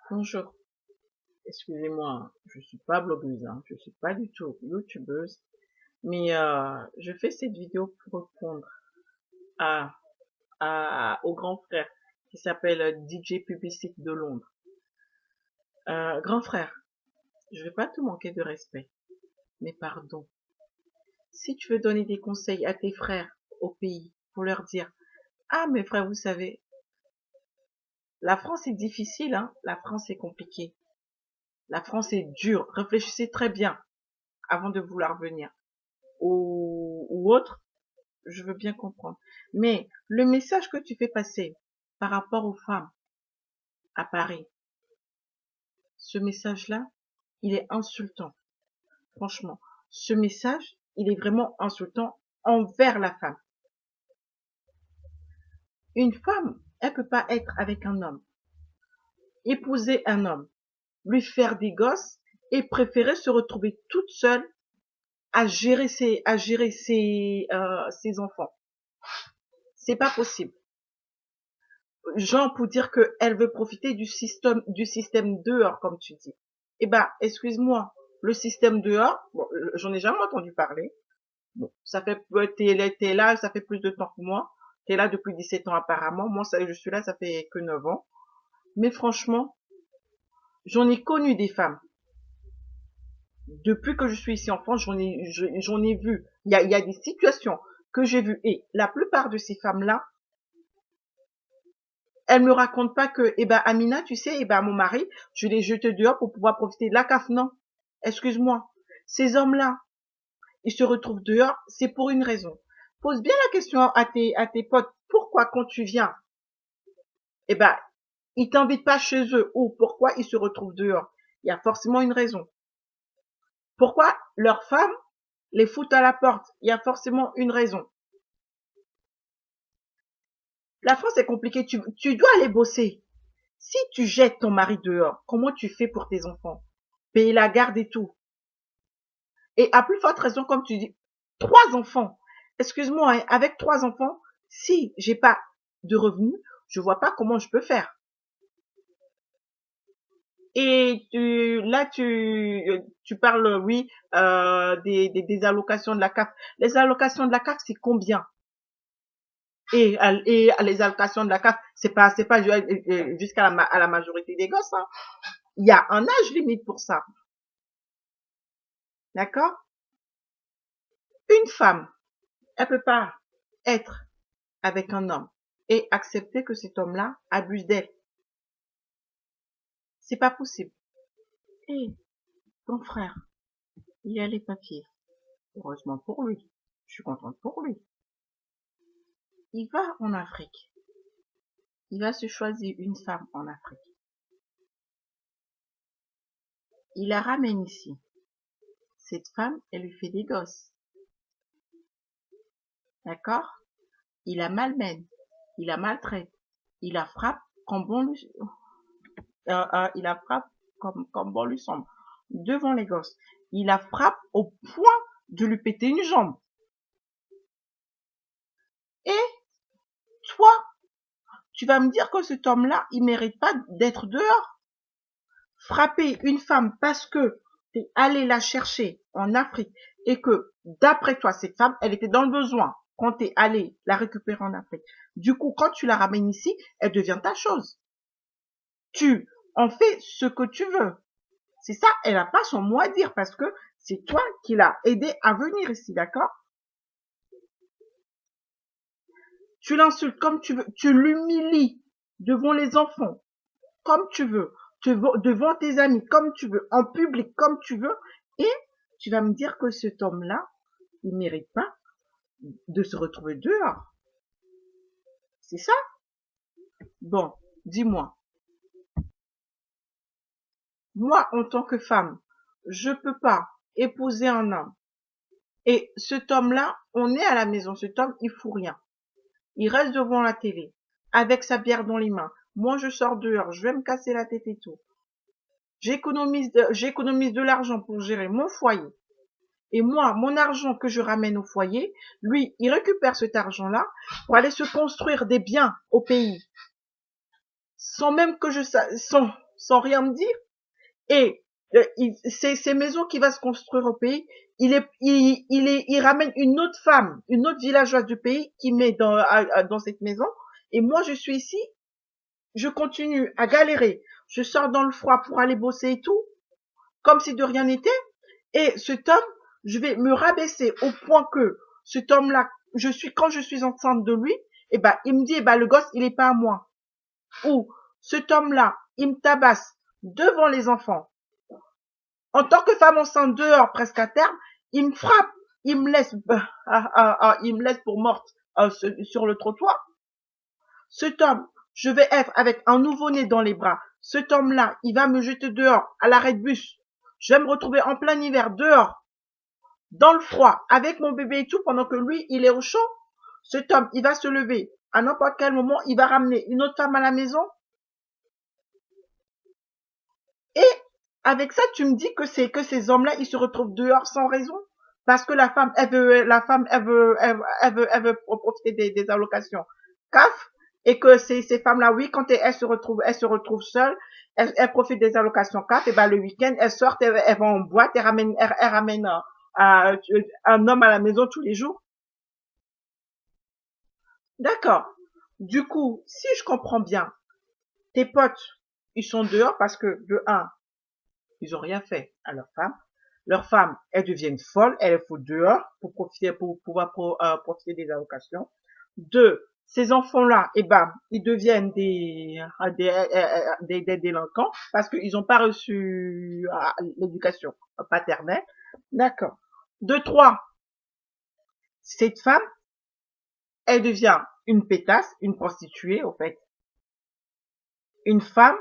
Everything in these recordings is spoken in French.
Bonjour, excusez-moi, je suis pas blogueuse, hein, je suis pas du tout youtubeuse, mais je fais cette vidéo pour répondre à, au grand frère qui s'appelle DJ Publiciste de Londres. Grand frère, je vais pas te manquer de respect, mais pardon. Si tu veux donner des conseils à tes frères au pays pour leur dire, ah mes frères, vous savez, la France est difficile, hein, la France est compliquée, la France est dure, réfléchissez très bien avant de vouloir venir. Ou autre, je veux bien comprendre. Mais le message que tu fais passer par rapport aux femmes à Paris, ce message-là, il est insultant. Franchement, ce message, il est vraiment insultant envers la femme. Une femme, elle peut pas être avec un homme, épouser un homme, lui faire des gosses et préférer se retrouver toute seule à gérer ses enfants. C'est pas possible. Genre pour dire qu'elle veut profiter du système dehors, comme tu dis. Eh ben, excuse-moi, le système dehors, bon, j'en ai jamais entendu parler. Bon, ça fait, t'es là, ça fait plus de temps que moi. T'es là depuis 17 ans apparemment. Moi, je suis là, ça fait que 9 ans. Mais franchement, j'en ai connu des femmes. Depuis que je suis ici en France, j'en ai vu. Il y a des situations que j'ai vues. Et la plupart de ces femmes-là, elle me raconte pas que, eh ben, Amina, tu sais, eh ben, mon mari, je l'ai jeté dehors pour pouvoir profiter de la CAF. Non. Excuse-moi. Ces hommes-là, ils se retrouvent dehors, c'est pour une raison. Pose bien la question à tes potes. Pourquoi quand tu viens, eh ben, ils t'invitent pas chez eux ou pourquoi ils se retrouvent dehors? Il y a forcément une raison. Pourquoi leurs femmes les foutent à la porte? Il y a forcément une raison. La France est compliquée. Tu dois aller bosser. Si tu jettes ton mari dehors, comment tu fais pour tes enfants? Payer la garde et tout. Et à plus forte raison, comme tu dis, 3 enfants. Excuse-moi, hein, avec 3 enfants, si j'ai pas de revenus, je vois pas comment je peux faire. Et tu parles, oui, des allocations de la CAF. Les allocations de la CAF, c'est combien? Et les allocations de la CAF, c'est pas jusqu'à à la majorité des gosses, hein. Il y a un âge limite pour ça. D'accord? Une femme, elle peut pas être avec un homme et accepter que cet homme-là abuse d'elle. C'est pas possible. Et ton frère, il a les papiers. Heureusement pour lui. Je suis contente pour lui. Il va en Afrique. Il va se choisir une femme en Afrique. Il la ramène ici. Cette femme, elle lui fait des gosses. D'accord? Il la malmène. Il la maltraite. Il la frappe comme bon lui, il la frappe comme bon lui semble. Devant les gosses. Il la frappe au point de lui péter une jambe. Et toi, tu vas me dire que cet homme-là, il mérite pas d'être dehors. Frapper une femme parce que tu es allé la chercher en Afrique et que, d'après toi, cette femme, elle était dans le besoin quand tu es allé la récupérer en Afrique. Du coup, quand tu la ramènes ici, elle devient ta chose. Tu en fais ce que tu veux. C'est ça, elle n'a pas son mot à dire parce que c'est toi qui l'as aidé à venir ici, d'accord? Tu l'insultes comme tu veux, tu l'humilies devant les enfants, comme tu veux, devant tes amis, comme tu veux, en public, comme tu veux, et tu vas me dire que cet homme-là, il mérite pas de se retrouver dehors. C'est ça? Bon, dis-moi. Moi, en tant que femme, je peux pas épouser un homme. Et cet homme-là, on est à la maison. Cet homme, il fout rien. Il reste devant la télé, avec sa bière dans les mains. Moi, je sors dehors, je vais me casser la tête et tout. J'économise de l'argent pour gérer mon foyer. Et moi, mon argent que je ramène au foyer, lui, il récupère cet argent-là pour aller se construire des biens au pays. Sans même que je sans rien me dire. Et ces maisons qui va se construire au pays, il ramène une autre femme, une autre villageoise du pays qui met dans cette maison. Et moi, je suis ici, je continue à galérer. Je sors dans le froid pour aller bosser et tout, comme si de rien n'était. Et cet homme, je vais me rabaisser au point que cet homme-là, quand je suis enceinte de lui, eh ben, il me dit, eh ben, le gosse, il est pas à moi. Ou cet homme-là, il me tabasse devant les enfants. En tant que femme enceinte dehors, presque à terme, il me frappe, il me laisse pour morte sur le trottoir. Cet homme, je vais être avec un nouveau-né dans les bras. Cet homme-là, il va me jeter dehors à l'arrêt de bus. Je vais me retrouver en plein hiver dehors, dans le froid, avec mon bébé et tout, pendant que lui, il est au chaud. Cet homme, il va se lever. À n'importe quel moment, il va ramener une autre femme à la maison. Et avec ça, tu me dis que c'est que ces hommes-là, ils se retrouvent dehors sans raison. Parce que la femme, elle veut profiter des allocations CAF. Et que ces femmes-là, oui, quand elles se retrouvent seules, elles profitent des allocations CAF. Et ben, le week-end, elles sortent, elles vont en boîte, elles ramènent un homme à la maison tous les jours. D'accord. Du coup, si je comprends bien, tes potes, ils sont dehors parce que, de un, ils ont rien fait à leur femme. Leurs femmes, elles deviennent folles, elles les foutent dehors pour pouvoir profiter des allocations. Deux, ces enfants-là, eh ben, ils deviennent des délinquants parce qu'ils n'ont pas reçu l'éducation paternelle. D'accord. Deux, trois, cette femme, elle devient une pétasse, une prostituée, au fait. Une femme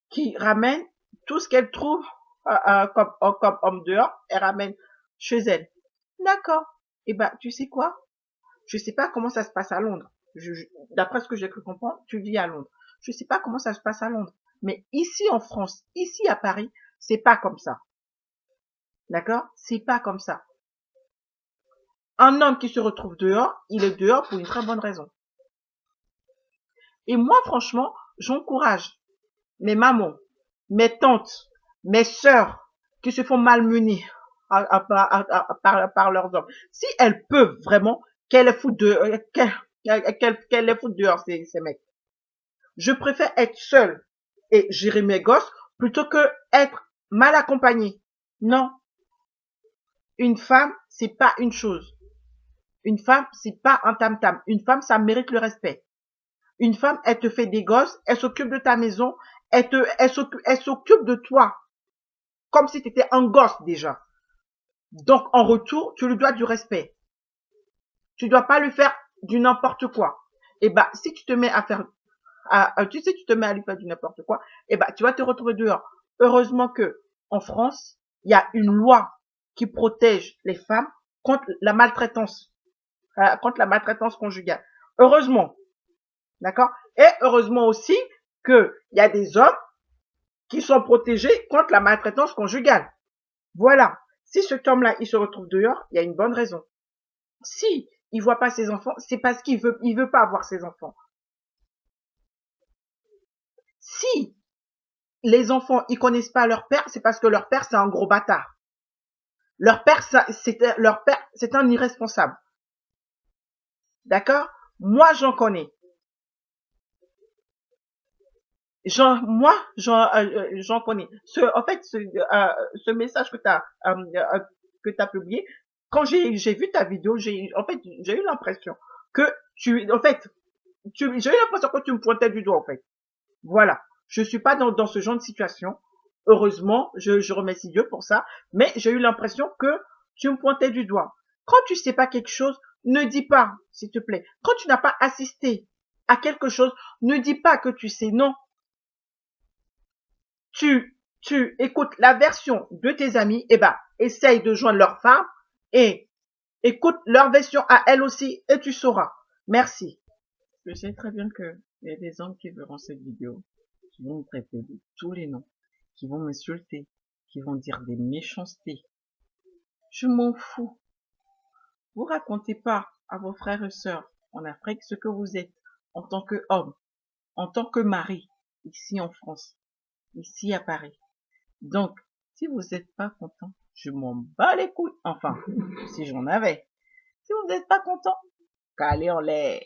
qui ramène tout ce qu'elle trouve comme homme dehors, elle ramène chez elle. D'accord. Eh ben, tu sais quoi? Je sais pas comment ça se passe à Londres. D'après ce que j'ai cru comprendre, tu vis à Londres. Je sais pas comment ça se passe à Londres. Mais ici en France, ici à Paris, c'est pas comme ça. D'accord? C'est pas comme ça. Un homme qui se retrouve dehors, il est dehors pour une très bonne raison. Et moi, franchement, j'encourage mes mamans, mes tantes, mes sœurs qui se font malmener par leurs hommes. Si elles peuvent vraiment, qu'elles les foutent dehors, ces mecs. Je préfère être seule et gérer mes gosses plutôt que être mal accompagnée. Non. Une femme, c'est pas une chose. Une femme, c'est pas un tam-tam. Une femme, ça mérite le respect. Une femme, elle te fait des gosses, elle s'occupe de ta maison, elle s'occupe de toi. Comme si tu étais un gosse déjà. Donc, en retour, tu lui dois du respect. Tu dois pas lui faire du n'importe quoi. Et bah, si tu te mets à faire, tu te mets à lui faire du n'importe quoi, et bah, tu vas te retrouver dehors. Heureusement que, en France, il y a une loi qui protège les femmes contre la maltraitance conjugale. Heureusement. D'accord? Et heureusement aussi qu'il y a des hommes qui sont protégés contre la maltraitance conjugale. Voilà. Si cet homme-là, il se retrouve dehors, il y a une bonne raison. Si il voit pas ses enfants, c'est parce qu'il veut pas avoir ses enfants. Si les enfants, ils connaissent pas leur père, c'est parce que leur père, c'est un gros bâtard. Leur père, c'est un irresponsable. D'accord? Moi, j'en connais. J'en connais. En fait, ce message que t'as publié, quand j'ai vu ta vidéo, j'ai eu l'impression que j'ai eu l'impression que tu me pointais du doigt, en fait. Voilà. Je suis pas dans ce genre de situation. Heureusement, je remercie Dieu pour ça. Mais j'ai eu l'impression que tu me pointais du doigt. Quand tu sais pas quelque chose, ne dis pas, s'il te plaît. Quand tu n'as pas assisté à quelque chose, ne dis pas que tu sais. Non. Tu écoutes la version de tes amis, eh ben, essaye de joindre leur femme et écoute leur version à elle aussi et tu sauras. Merci. Je sais très bien que il y a des hommes qui verront cette vidéo, qui vont me traiter de tous les noms, qui vont m'insulter, qui vont dire des méchancetés. Je m'en fous. Vous racontez pas à vos frères et sœurs en Afrique ce que vous êtes en tant qu'homme, en tant que mari, ici en France. ici à Paris. Donc, si vous n'êtes pas content, je m'en bats les couilles. Enfin, si j'en avais. Si vous n'êtes pas content, calez en l'air.